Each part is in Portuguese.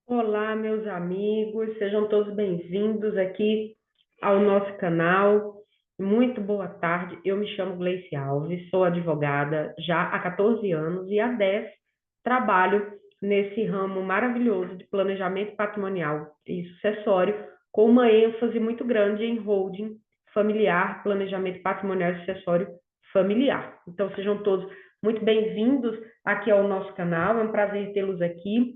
Olá, meus amigos, sejam todos bem-vindos aqui ao nosso canal. Muito boa tarde. Eu me chamo Gleice Alves, sou advogada já há 14 anos e há 10 trabalho nesse ramo maravilhoso de planejamento patrimonial e sucessório, com uma ênfase muito grande em holding familiar, planejamento patrimonial e sucessório familiar. Então, sejam todos muito bem-vindos aqui ao nosso canal. É um prazer tê-los aqui,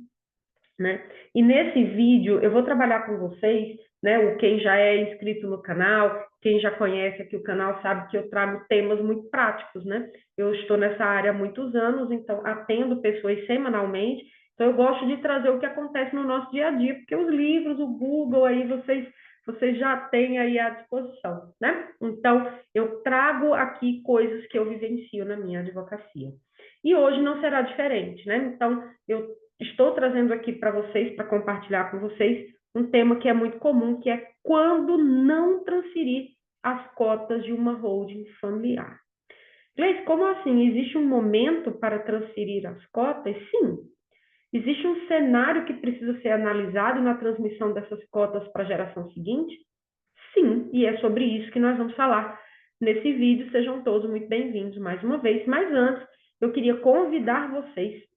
né? E nesse vídeo eu vou trabalhar com vocês, né? Quem já é inscrito no canal, quem já conhece aqui o canal sabe que eu trago temas muito práticos, né? Eu estou nessa área há muitos anos, então atendo pessoas semanalmente, então eu gosto de trazer o que acontece no nosso dia a dia, porque os livros, o Google aí vocês já têm aí à disposição, né? Então eu trago aqui coisas que eu vivencio na minha advocacia. E hoje não será diferente, né? Então eu estou trazendo aqui para vocês, para compartilhar com vocês, um tema que é muito comum, que é quando não transferir as cotas de uma holding familiar. Gleice, como assim? Existe um momento para transferir as cotas? Sim. Existe um cenário que precisa ser analisado na transmissão dessas cotas para a geração seguinte? Sim, e é sobre isso que nós vamos falar nesse vídeo. Sejam todos muito bem-vindos mais uma vez. Mas antes, eu queria convidar vocês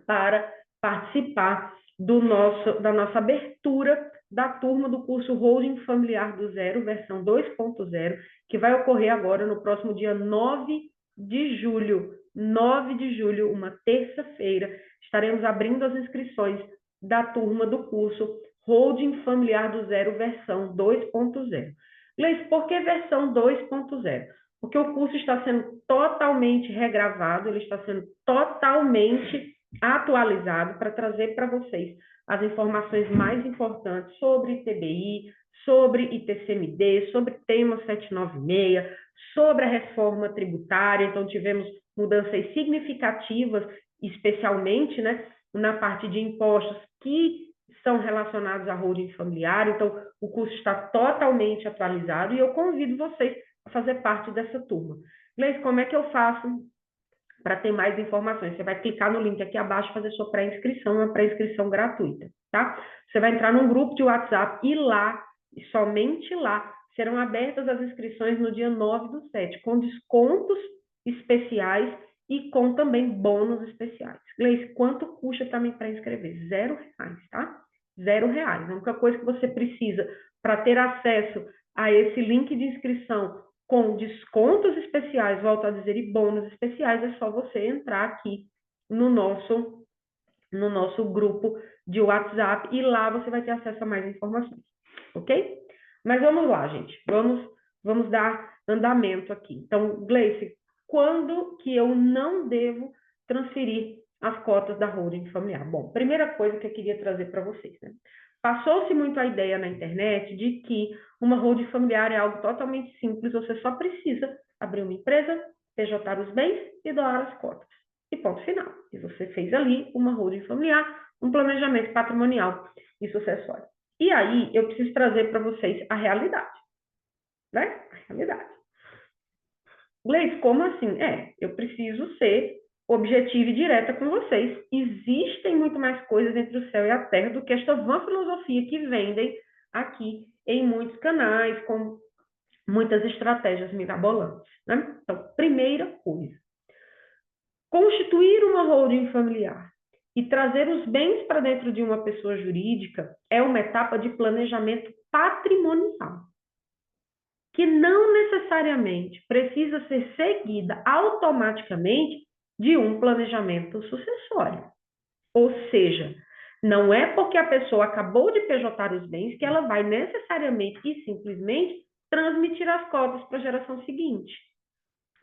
para participar da nossa abertura da turma do curso Holding Familiar do Zero, versão 2.0, que vai ocorrer agora no próximo dia 9 de julho. 9 de julho, uma terça-feira, estaremos abrindo as inscrições da turma do curso Holding Familiar do Zero, versão 2.0. Gleice, por que versão 2.0? Porque o curso está sendo totalmente regravado, ele está sendo totalmente atualizado para trazer para vocês as informações mais importantes sobre ITBI, sobre ITCMD, sobre tema 796, sobre a reforma tributária. Então, tivemos mudanças significativas, especialmente, né, na parte de impostos que são relacionados à holding familiar. Então, o curso está totalmente atualizado e eu convido vocês a fazer parte dessa turma. Gleice, como é que eu faço para ter mais informações? Você vai clicar no link aqui abaixo e fazer sua pré-inscrição, uma pré-inscrição gratuita, tá? Você vai entrar num grupo de WhatsApp e lá, e somente lá, serão abertas as inscrições no dia 9/7, com descontos especiais e com também bônus especiais. Gleice, quanto custa para me pré-inscrever? R$ 0, tá? R$ 0. A única coisa que você precisa para ter acesso a esse link de inscrição com descontos especiais, volto a dizer, e bônus especiais, é só você entrar aqui no nosso grupo de WhatsApp e lá você vai ter acesso a mais informações, ok? Mas vamos lá, gente, vamos dar andamento aqui. Então, Gleice, quando que eu não devo transferir as cotas da holding familiar? Bom, primeira coisa que eu queria trazer para vocês, né? Passou-se muito a ideia na internet de que uma holding familiar é algo totalmente simples, você só precisa abrir uma empresa, PJar os bens e doar as cotas. E ponto final. E você fez ali uma holding familiar, um planejamento patrimonial e sucessório. E aí eu preciso trazer para vocês a realidade, né? A realidade. Gleice, como assim? Eu preciso ser objetiva e direta com vocês. Existem muito mais coisas entre o céu e a terra do que esta vã filosofia que vendem aqui em muitos canais, com muitas estratégias mirabolantes, né? Então, primeira coisa, constituir uma holding familiar e trazer os bens para dentro de uma pessoa jurídica é uma etapa de planejamento patrimonial, que não necessariamente precisa ser seguida automaticamente de um planejamento sucessório. Ou seja, não é porque a pessoa acabou de PJar os bens que ela vai necessariamente e simplesmente transmitir as cotas para a geração seguinte.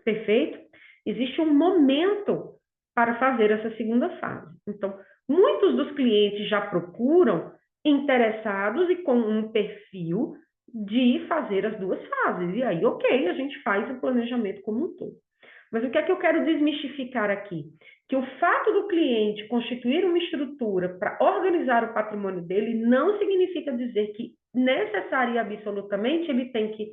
Perfeito? Existe um momento para fazer essa segunda fase. Então, muitos dos clientes já procuram interessados e com um perfil de fazer as duas fases. E aí, ok, a gente faz o planejamento como um todo. Mas o que é que eu quero desmistificar aqui? Que o fato do cliente constituir uma estrutura para organizar o patrimônio dele não significa dizer que necessariamente e absolutamente ele tem que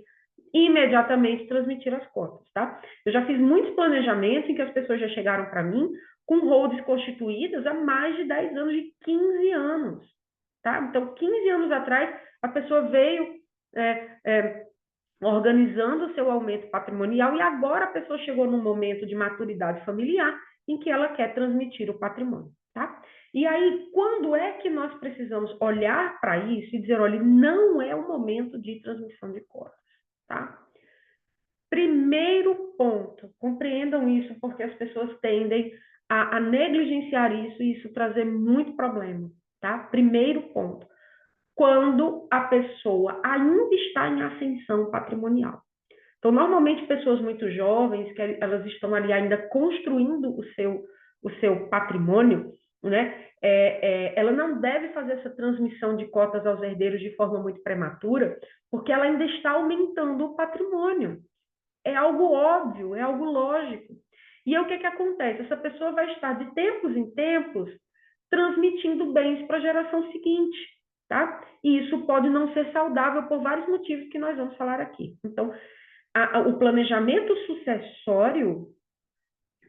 imediatamente transmitir as cotas, tá? Eu já fiz muitos planejamentos em que as pessoas já chegaram para mim com holdings constituídas há mais de 10 anos, de 15 anos. Tá? Então, 15 anos atrás, a pessoa veio organizando o seu aumento patrimonial e agora a pessoa chegou num momento de maturidade familiar em que ela quer transmitir o patrimônio. Tá? E aí, quando é que nós precisamos olhar para isso e dizer, olha, não é o momento de transmissão de cotas, tá? Primeiro ponto, compreendam isso, porque as pessoas tendem a negligenciar isso e isso trazer muito problema, tá? Primeiro ponto, quando a pessoa ainda está em ascensão patrimonial. Então, normalmente, pessoas muito jovens, que elas estão ali ainda construindo o seu patrimônio, né? Ela não deve fazer essa transmissão de cotas aos herdeiros de forma muito prematura, porque ela ainda está aumentando o patrimônio. É algo óbvio, é algo lógico. E aí o que acontece? Essa pessoa vai estar de tempos em tempos transmitindo bens para a geração seguinte, tá? E isso pode não ser saudável por vários motivos que nós vamos falar aqui. Então, o planejamento sucessório,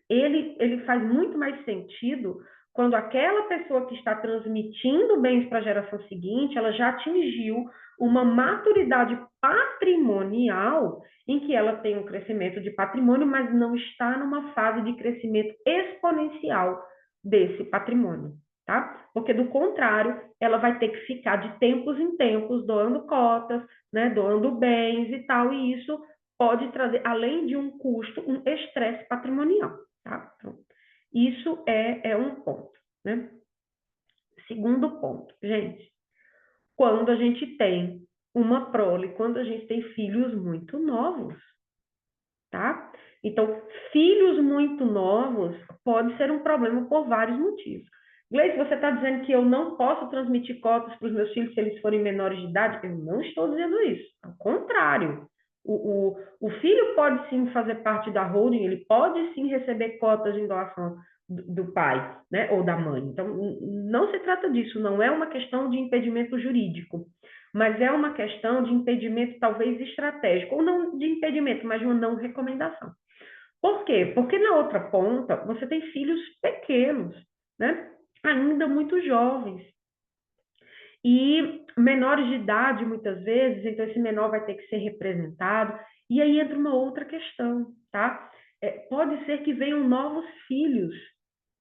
ele faz muito mais sentido quando aquela pessoa que está transmitindo bens para a geração seguinte, ela já atingiu uma maturidade patrimonial em que ela tem um crescimento de patrimônio, mas não está numa fase de crescimento exponencial desse patrimônio, tá? Porque, do contrário, ela vai ter que ficar de tempos em tempos doando cotas, né, doando bens e tal, e isso pode trazer, além de um custo, um estresse patrimonial. Tá? Então, isso é um ponto, né? Segundo ponto, gente, quando a gente tem uma prole, quando a gente tem filhos muito novos, tá? Então, filhos muito novos pode ser um problema por vários motivos. Gleice, você está dizendo que eu não posso transmitir cotas para os meus filhos se eles forem menores de idade? Eu não estou dizendo isso. Ao contrário. O filho pode sim fazer parte da holding, ele pode sim receber cotas de doação do pai, né, ou da mãe. Então, não se trata disso, não é uma questão de impedimento jurídico, mas é uma questão de impedimento talvez estratégico, ou não de impedimento, mas de uma não recomendação. Por quê? Porque na outra ponta, você tem filhos pequenos, né, ainda muito jovens, e menores de idade, muitas vezes, então esse menor vai ter que ser representado. E aí entra uma outra questão, tá? Pode ser que venham novos filhos,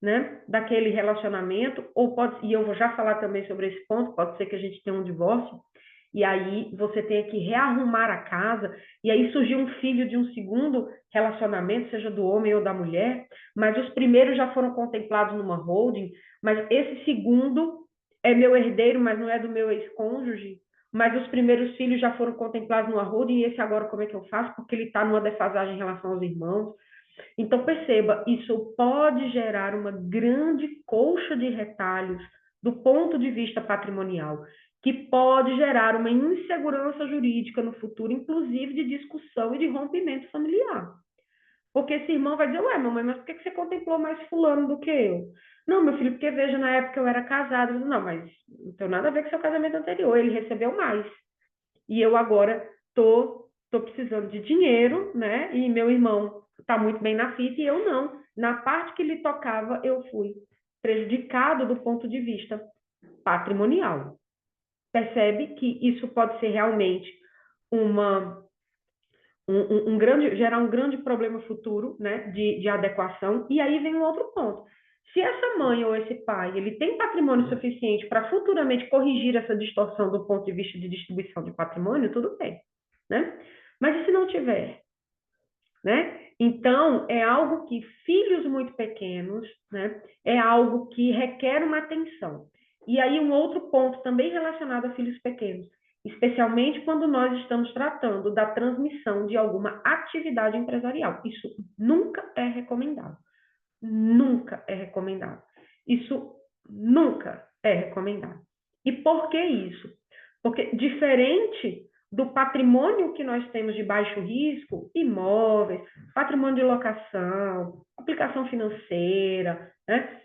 né, daquele relacionamento, ou pode, e eu vou já falar também sobre esse ponto, pode ser que a gente tenha um divórcio, e aí você tenha que rearrumar a casa, e aí surgiu um filho de um segundo relacionamento, seja do homem ou da mulher, mas os primeiros já foram contemplados numa holding, mas esse segundo é meu herdeiro, mas não é do meu ex-cônjuge, mas os primeiros filhos já foram contemplados numa holding, e esse agora como é que eu faço? Porque ele está numa defasagem em relação aos irmãos. Então, perceba, isso pode gerar uma grande colcha de retalhos do ponto de vista patrimonial, que pode gerar uma insegurança jurídica no futuro, inclusive de discussão e de rompimento familiar. Porque esse irmão vai dizer, ué, mamãe, mas por que você contemplou mais fulano do que eu? Não, meu filho, porque veja, na época eu era casado. Eu digo, não, mas não tem nada a ver com seu casamento anterior, ele recebeu mais. E eu agora tô precisando de dinheiro, né? E meu irmão está muito bem na fita e eu não. Na parte que ele tocava, eu fui prejudicado do ponto de vista patrimonial. Percebe que isso pode ser realmente gerar um grande problema futuro, né, de adequação. E aí vem um outro ponto. Se essa mãe ou esse pai ele tem patrimônio suficiente para futuramente corrigir essa distorção do ponto de vista de distribuição de patrimônio, tudo bem, né? Mas e se não tiver, né? Então, é algo que filhos muito pequenos, né, é algo que requer uma atenção. E aí um outro ponto também relacionado a filhos pequenos, especialmente quando nós estamos tratando da transmissão de alguma atividade empresarial. Isso nunca é recomendado. Nunca é recomendado. Isso nunca é recomendado. E por que isso? Porque diferente do patrimônio que nós temos de baixo risco, imóveis, patrimônio de locação, aplicação financeira, né?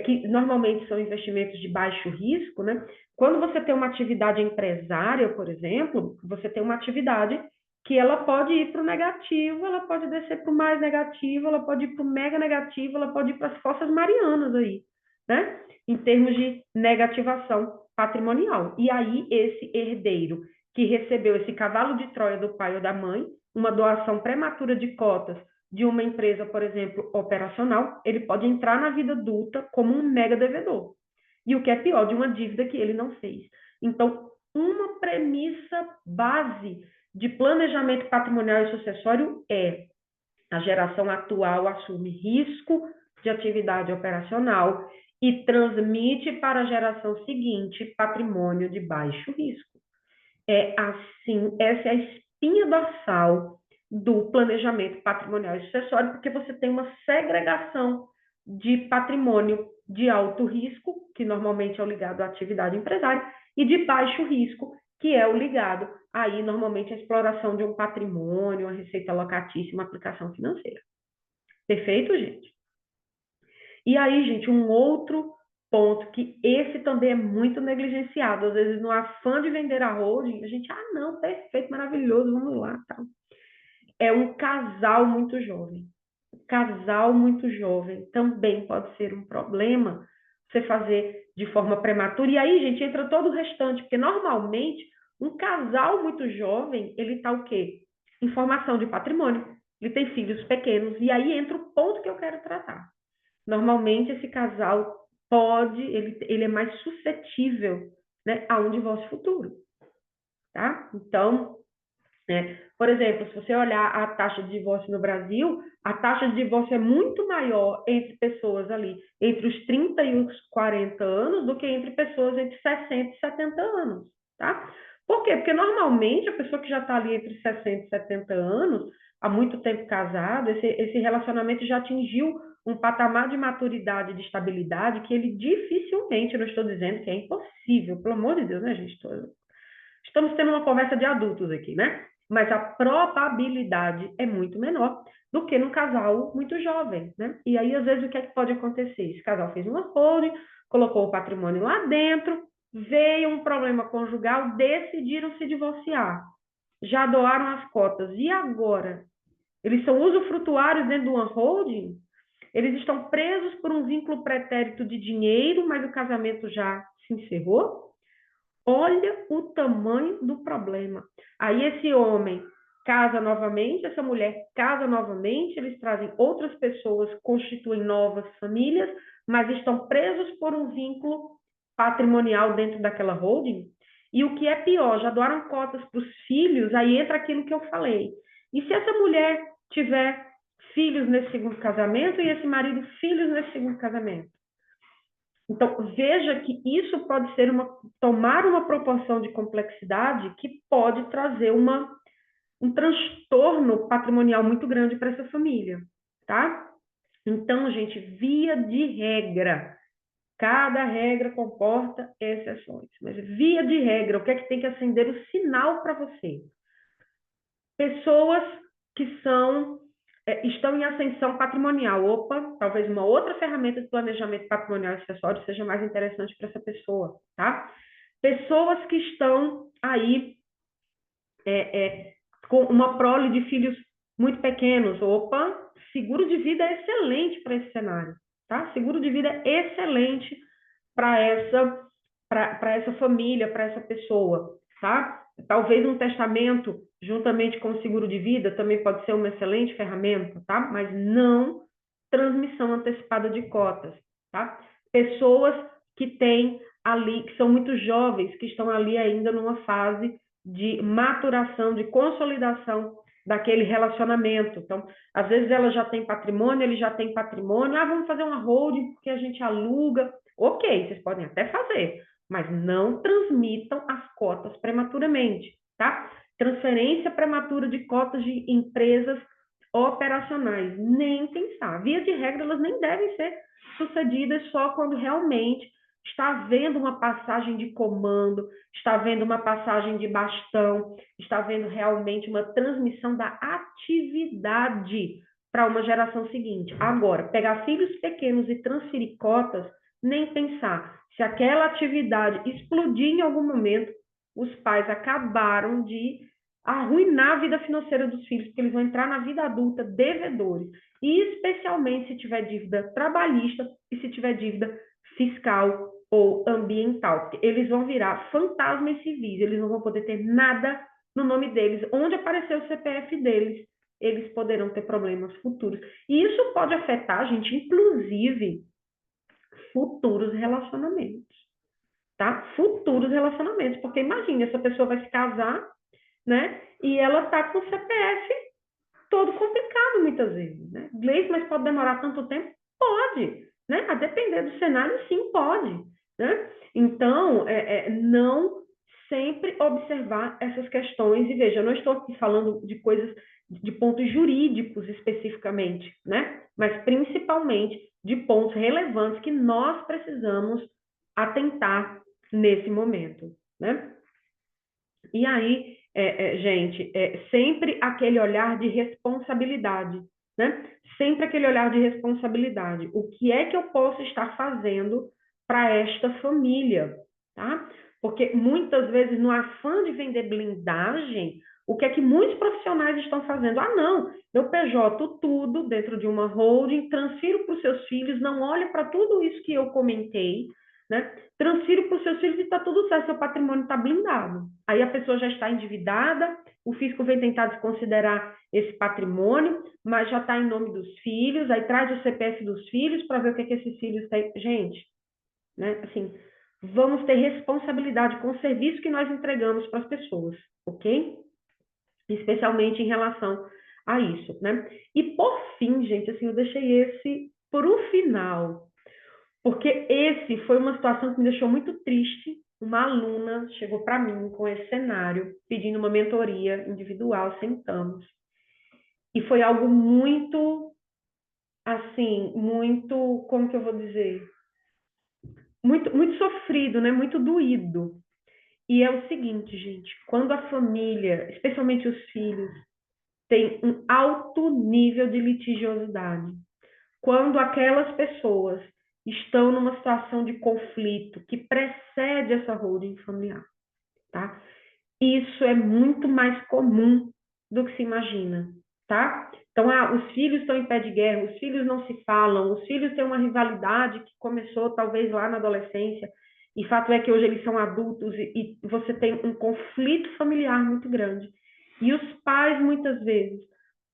Que normalmente são investimentos de baixo risco, né? Quando você tem uma atividade empresária, por exemplo, você tem uma atividade que ela pode ir para o negativo, ela pode descer para o mais negativo, ela pode ir para o mega negativo, ela pode ir para as fossas marianas aí, né? Em termos de negativação patrimonial. E aí, esse herdeiro que recebeu esse cavalo de Troia do pai ou da mãe, uma doação prematura de cotas de uma empresa, por exemplo, operacional, ele pode entrar na vida adulta como um mega devedor. E o que é pior, de uma dívida que ele não fez. Então, uma premissa base de planejamento patrimonial e sucessório é a geração atual assume risco de atividade operacional e transmite para a geração seguinte patrimônio de baixo risco. É assim, essa é a espinha dorsal do planejamento patrimonial e sucessório, porque você tem uma segregação de patrimônio de alto risco, que normalmente é o ligado à atividade empresária, e de baixo risco, que é o ligado aí normalmente à exploração de um patrimônio, a receita locatícia, uma aplicação financeira. Perfeito, gente? E aí, gente, um outro ponto que esse também é muito negligenciado, às vezes no afã de vender a holding, a gente, não, perfeito, maravilhoso, vamos lá, tá? É um casal muito jovem. Casal muito jovem também pode ser um problema você fazer de forma prematura. E aí, gente, entra todo o restante, porque normalmente um casal muito jovem, ele tá o quê? Informação de patrimônio. Ele tem filhos pequenos. E aí entra o ponto que eu quero tratar. Normalmente esse casal pode, ele é mais suscetível, né, a um divórcio futuro, tá? Então, por exemplo, se você olhar a taxa de divórcio no Brasil, a taxa de divórcio é muito maior entre pessoas ali entre os 30 e os 40 anos do que entre pessoas entre 60 e 70 anos, tá? Por quê? Porque normalmente a pessoa que já está ali entre 60 e 70 anos, há muito tempo casado, esse relacionamento já atingiu um patamar de maturidade e de estabilidade que ele dificilmente, eu não estou dizendo que é impossível, pelo amor de Deus, né, gente? Estamos tendo uma conversa de adultos aqui, né? Mas a probabilidade é muito menor do que num casal muito jovem, né? E aí, às vezes, o que é que pode acontecer? Esse casal fez uma holding, colocou o patrimônio lá dentro, veio um problema conjugal, decidiram se divorciar. Já doaram as cotas. E agora? Eles são usufrutuários dentro de uma holding? Eles estão presos por um vínculo pretérito de dinheiro, mas o casamento já se encerrou? Olha o tamanho do problema. Aí esse homem casa novamente, essa mulher casa novamente, eles trazem outras pessoas, constituem novas famílias, mas estão presos por um vínculo patrimonial dentro daquela holding. E o que é pior, já doaram cotas para os filhos, aí entra aquilo que eu falei. E se essa mulher tiver filhos nesse segundo casamento e esse marido filhos nesse segundo casamento? Então, veja que isso pode ser tomar uma proporção de complexidade que pode trazer um transtorno patrimonial muito grande para essa família, tá? Então, gente, via de regra, cada regra comporta exceções, mas via de regra, o que é que tem que acender o sinal para você? Pessoas que estão em ascensão patrimonial. Opa, talvez uma outra ferramenta de planejamento patrimonial e acessório seja mais interessante para essa pessoa, tá? Pessoas que estão aí com uma prole de filhos muito pequenos. Opa, seguro de vida é excelente para esse cenário, tá? Seguro de vida é excelente para essa família, para essa pessoa, tá? Talvez um testamento, juntamente com o seguro de vida, também pode ser uma excelente ferramenta, tá? Mas não transmissão antecipada de cotas, tá? Pessoas que têm ali, que são muito jovens, que estão ali ainda numa fase de maturação, de consolidação daquele relacionamento. Então, às vezes ela já tem patrimônio, ele já tem patrimônio, vamos fazer uma holding porque a gente aluga. Ok, vocês podem até fazer, mas não transmitam as cotas prematuramente, tá? Transferência prematura de cotas de empresas operacionais, nem pensar. Via de regra, elas nem devem ser sucedidas só quando realmente está havendo uma passagem de comando, está havendo uma passagem de bastão, está havendo realmente uma transmissão da atividade para uma geração seguinte. Agora, pegar filhos pequenos e transferir cotas, nem pensar. Se aquela atividade explodir em algum momento, os pais acabaram de arruinar a vida financeira dos filhos, porque eles vão entrar na vida adulta devedores, e especialmente se tiver dívida trabalhista e se tiver dívida fiscal ou ambiental, porque eles vão virar fantasmas civis, eles não vão poder ter nada no nome deles, onde aparecer o CPF deles, eles poderão ter problemas futuros. E isso pode afetar, gente, inclusive futuros relacionamentos, tá? Futuros relacionamentos, porque imagine, essa pessoa vai se casar, né? E ela tá com o CPF todo complicado muitas vezes, né? Gleice, mas pode demorar tanto tempo? Pode, né? A depender do cenário, sim, pode, né? Então, não sempre observar essas questões, e veja, eu não estou aqui falando de coisas, de pontos jurídicos especificamente, né? Mas principalmente de pontos relevantes que nós precisamos atentar nesse momento, né? E aí, gente, sempre aquele olhar de responsabilidade, né? Sempre aquele olhar de responsabilidade. O que é que eu posso estar fazendo para esta família, tá? Porque muitas vezes, no afã de vender blindagem, o que é que muitos profissionais estão fazendo? Ah, não, eu PJ tudo dentro de uma holding, transfiro para os seus filhos, não olho para tudo isso que eu comentei, né? Transfiro para os seus filhos e está tudo certo, seu patrimônio está blindado. Aí a pessoa já está endividada, o fisco vem tentar desconsiderar esse patrimônio, mas já está em nome dos filhos, aí traz o CPF dos filhos para ver o que, é que esses filhos têm. Gente, né? Assim, vamos ter responsabilidade com o serviço que nós entregamos para as pessoas, ok? Especialmente em relação a isso, né? E por fim, gente, assim, eu deixei esse para o final, porque esse foi uma situação que me deixou muito triste. Uma aluna chegou para mim com esse cenário, pedindo uma mentoria individual, sentamos. E foi algo muito, assim, muito, como que eu vou dizer? Muito, muito sofrido, né? Muito doído. E é o seguinte, gente, quando a família, especialmente os filhos, tem um alto nível de litigiosidade, quando aquelas pessoas estão numa situação de conflito que precede essa holding familiar, tá? Isso é muito mais comum do que se imagina, tá? Então, os filhos estão em pé de guerra, os filhos não se falam, os filhos têm uma rivalidade que começou talvez lá na adolescência, e fato é que hoje eles são adultos e você tem um conflito familiar muito grande. E os pais, muitas vezes,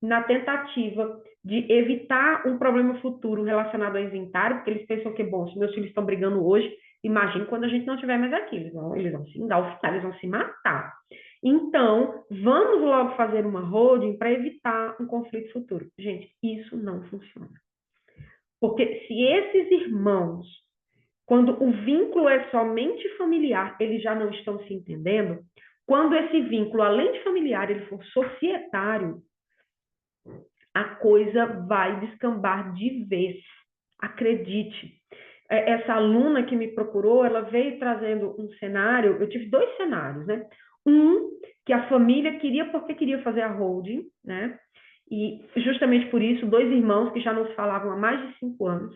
na tentativa de evitar um problema futuro relacionado ao inventário, porque eles pensam que, bom, se meus filhos estão brigando hoje, imagine quando a gente não tiver mais aqui, eles vão se engalfitar, eles vão se matar. Então, vamos logo fazer uma holding para evitar um conflito futuro. Gente, isso não funciona. Porque se esses irmãos, quando o vínculo é somente familiar, eles já não estão se entendendo, quando esse vínculo, além de familiar, ele for societário, a coisa vai descambar de vez. Acredite. Essa aluna que me procurou, ela veio trazendo um cenário, eu tive dois cenários, né? Um, que a família queria porque queria fazer a holding, né? E justamente por isso, dois irmãos que já não se falavam há mais de 5 anos,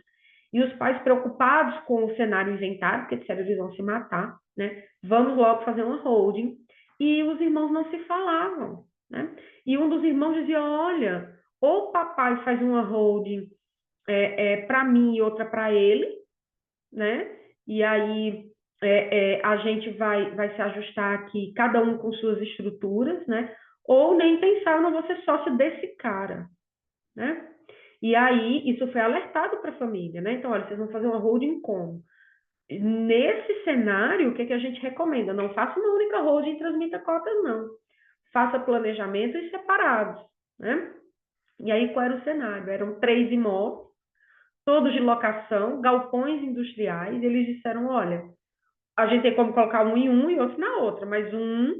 e os pais preocupados com o cenário inventário, porque disseram que eles vão se matar, né? Vamos logo fazer uma holding. E os irmãos não se falavam, né? E um dos irmãos dizia, olha, ou o papai faz uma holding para mim e outra para ele, né? E aí a gente vai se ajustar aqui, cada um com suas estruturas, né? Ou nem pensar, eu não vou ser sócio desse cara, né? E aí isso foi alertado para a família, né? Então, olha, vocês vão fazer uma holding como? Nesse cenário, o que a gente recomenda? Não faça uma única holding e transmita cotas, não. Faça planejamentos separados, né? E aí, qual era o cenário? Eram 3 imóveis, todos de locação, galpões industriais. Eles disseram, olha, a gente tem como colocar um em um e outro na outra, mas um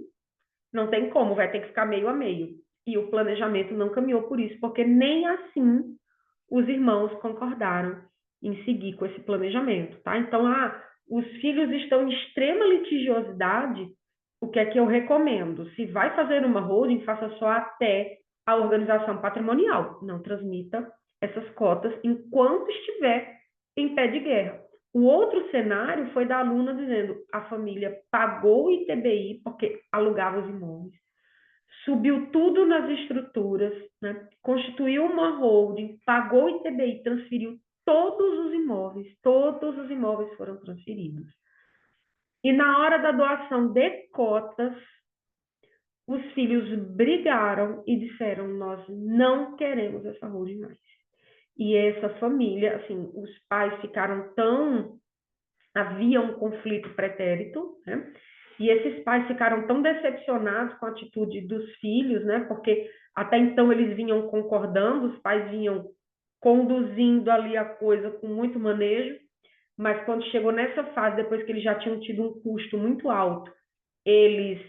não tem como, vai ter que ficar meio a meio. E o planejamento não caminhou por isso, porque nem assim os irmãos concordaram em seguir com esse planejamento, tá? Então, os filhos estão em extrema litigiosidade, o que é que eu recomendo? Se vai fazer uma holding, faça só até a organização patrimonial, não transmita essas cotas enquanto estiver em pé de guerra. O outro cenário foi da aluna dizendo a família pagou o ITBI porque alugava os imóveis, subiu tudo nas estruturas, né? Constituiu uma holding, pagou o ITBI, transferiu todos os imóveis foram transferidos. E na hora da doação de cotas, os filhos brigaram e disseram: nós não queremos essa holding mais. E essa família, assim, os pais ficaram tão... Havia um conflito pretérito, né? E esses pais ficaram tão decepcionados com a atitude dos filhos, né? Porque até então eles vinham concordando, os pais vinham conduzindo ali a coisa com muito manejo, mas quando chegou nessa fase, depois que eles já tinham tido um custo muito alto, eles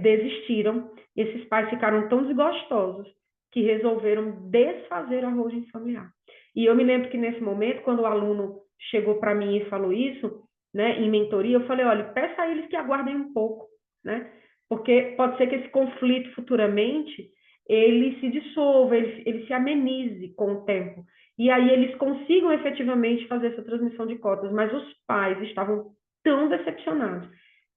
desistiram. Esses pais ficaram tão desgostosos que resolveram desfazer a holding familiar. E eu me lembro que nesse momento, quando o aluno chegou para mim e falou isso, né, em mentoria, eu falei: olha, peça a eles que aguardem um pouco, né? Porque pode ser que esse conflito futuramente ele se dissolva, ele se amenize com o tempo. E aí eles consigam efetivamente fazer essa transmissão de cotas, mas os pais estavam tão decepcionados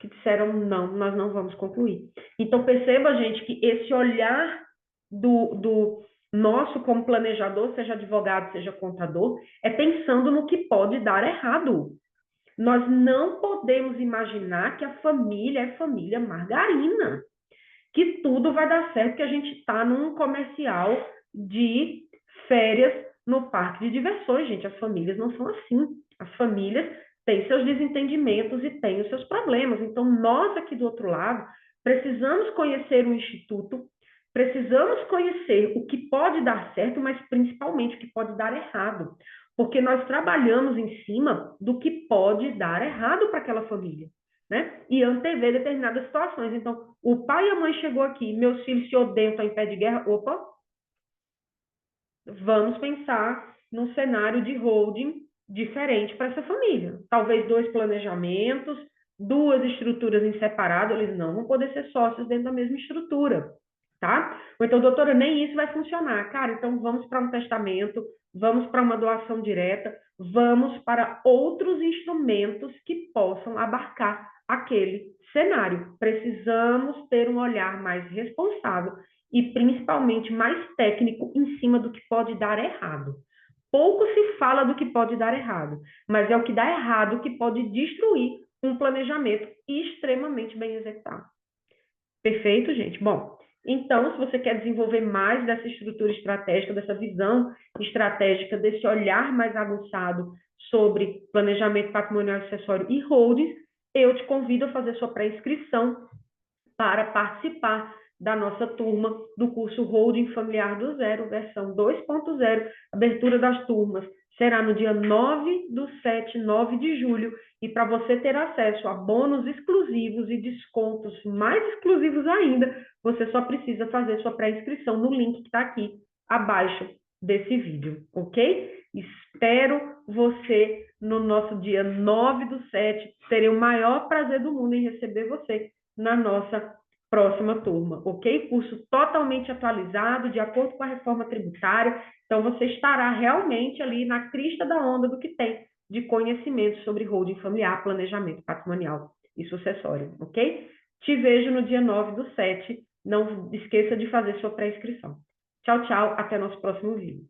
que disseram: não, nós não vamos concluir. Então perceba, gente, que esse olhar do nosso como planejador, seja advogado, seja contador, é pensando no que pode dar errado. Nós não podemos imaginar que a família é família margarina, que tudo vai dar certo, que a gente está num comercial de férias no parque de diversões, gente. As famílias não são assim. As famílias têm seus desentendimentos e têm os seus problemas. Então, nós aqui do outro lado precisamos conhecer o instituto, precisamos conhecer o que pode dar certo, mas principalmente o que pode dar errado. Porque nós trabalhamos em cima do que pode dar errado para aquela família, né? E antever determinadas situações. Então, o pai e a mãe chegou aqui, meus filhos se odeiam, estão em pé de guerra. Opa, vamos pensar num cenário de holding diferente para essa família. Talvez 2 planejamentos, 2 estruturas em separado, eles não vão poder ser sócios dentro da mesma estrutura, tá? Ou então, doutora, nem isso vai funcionar. Cara, então vamos para um testamento, vamos para uma doação direta, vamos para outros instrumentos que possam abarcar aquele cenário. Precisamos ter um olhar mais responsável e principalmente mais técnico em cima do que pode dar errado. Pouco se fala do que pode dar errado, mas é o que dá errado que pode destruir um planejamento extremamente bem executado. Perfeito, gente? Bom, então, se você quer desenvolver mais dessa estrutura estratégica, dessa visão estratégica, desse olhar mais aguçado sobre planejamento patrimonial acessório e holdings, eu te convido a fazer sua pré-inscrição para participar da nossa turma do curso Holding Familiar do Zero, versão 2.0. Abertura das turmas será no dia 9/7, 9 de julho, e para você ter acesso a bônus exclusivos e descontos mais exclusivos ainda, você só precisa fazer sua pré-inscrição no link que está aqui abaixo desse vídeo, ok? Espero você no nosso dia 9/7. Terei o maior prazer do mundo em receber você na nossa próxima turma, ok? Curso totalmente atualizado, de acordo com a reforma tributária. Então, você estará realmente ali na crista da onda do que tem de conhecimento sobre holding familiar, planejamento patrimonial e sucessório, ok? Te vejo no dia 9/7. Não esqueça de fazer sua pré-inscrição. Tchau, tchau. Até nosso próximo vídeo.